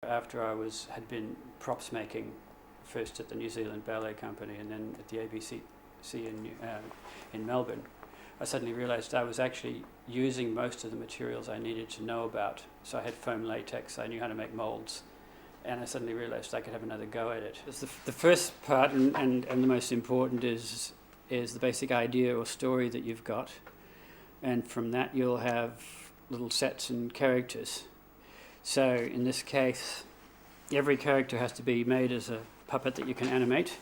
after I had been props making, first at the New Zealand Ballet Company and then at the ABC in Melbourne, I suddenly realised I was actually using most of the materials I needed to know about. So I had foam latex, I knew how to make moulds, and I suddenly realised I could have another go at it. The first part, and the most important, is the basic idea or story that you've got, and from that you'll have little sets and characters. So in this case, every character has to be made as a puppet that you can animate.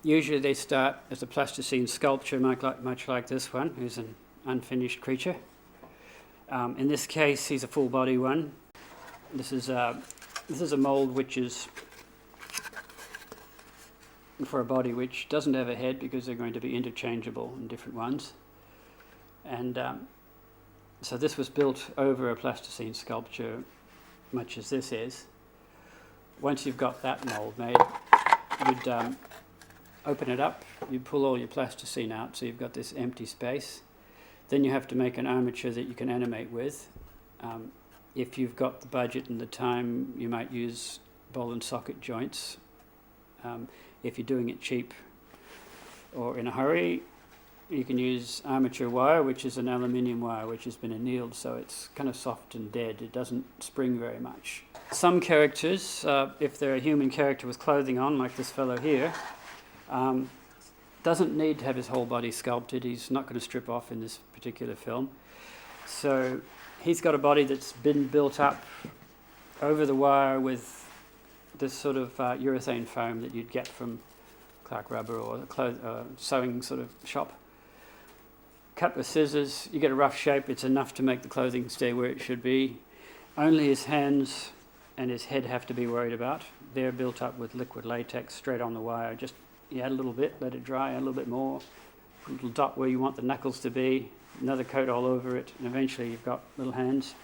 Usually they start as a plasticine sculpture, much like this one, who's an unfinished creature. In this case, he's a full body one. This is a mould which is for a body which doesn't have a head, because they're going to be interchangeable in different ones. And so this was built over a plasticine sculpture, much as this is. Once you've got that mould made, you'd open it up, you pull all your plasticine out, so you've got this empty space. Then you have to make an armature that you can animate with. If you've got the budget and the time, you might use ball and socket joints. If you're doing it cheap or in a hurry, you can use armature wire, which is an aluminium wire which has been annealed, so it's kind of soft and dead. It doesn't spring very much. Some characters, if they're a human character with clothing on, like this fellow here, doesn't need to have his whole body sculpted. He's not going to strip off in this particular film. So he's got a body that's been built up over the wire with this sort of urethane foam that you'd get from Clark Rubber or a sewing sort of shop. Cut with scissors, you get a rough shape. It's enough to make the clothing stay where it should be. Only his hands and his head have to be worried about. They're built up with liquid latex straight on the wire. Just you add a little bit, let it dry, add a little bit more, a little dot where you want the knuckles to be, another coat all over it, and eventually you've got little hands.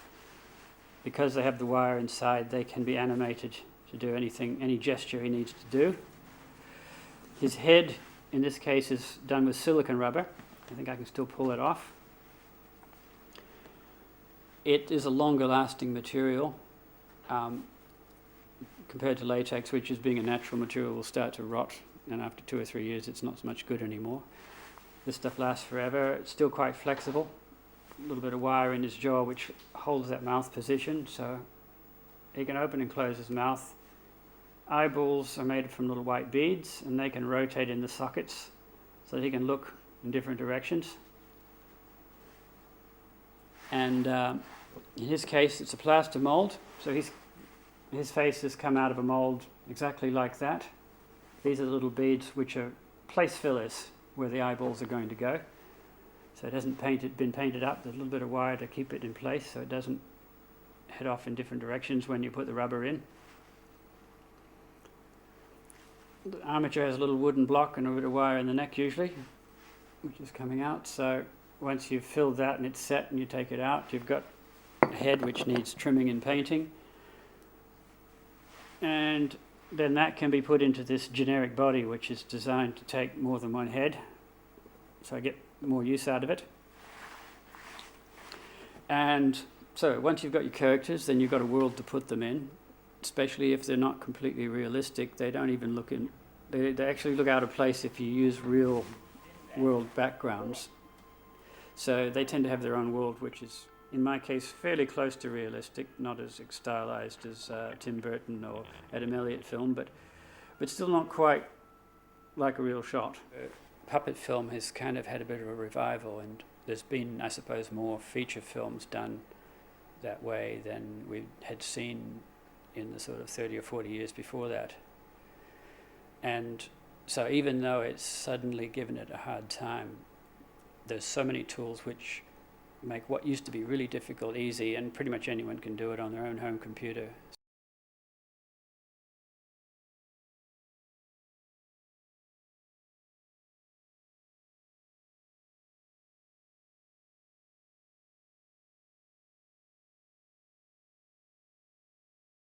Because they have the wire inside, they can be animated to do anything, any gesture he needs to do. His head, in this case, is done with silicone rubber. I think I can still pull it off. It is a longer lasting material compared to latex, which, as being a natural material, will start to rot, and after 2 or 3 years it's not so much good anymore. This stuff lasts forever. It's still quite flexible. A little bit of wire in his jaw which holds that mouth position, so he can open and close his mouth. Eyeballs are made from little white beads, and they can rotate in the sockets so that he can look in different directions. And in his case, it's a plaster mold, so his face has come out of a mold exactly like that. These are the little beads which are place fillers where the eyeballs are going to go. So it hasn't been painted up. There's a little bit of wire to keep it in place so it doesn't head off in different directions when you put the rubber in. The armature has a little wooden block and a bit of wire in the neck usually, which is coming out. So once you've filled that and it's set and you take it out, you've got a head which needs trimming and painting. And then that can be put into this generic body which is designed to take more than one head, so I get more use out of it. And so once you've got your characters, then you've got a world to put them in, especially if they're not completely realistic. They don't even look in, they actually look out of place if you use real world backgrounds. So they tend to have their own world, which is, in my case, fairly close to realistic, not as stylized as Tim Burton or Adam Elliott film, but still not quite like a real shot. Puppet film has kind of had a bit of a revival, and there's been, I suppose, more feature films done that way than we had seen in the sort of 30 or 40 years before that. And so even though it's suddenly given it a hard time, there's so many tools which make what used to be really difficult easy, and pretty much anyone can do it on their own home computer.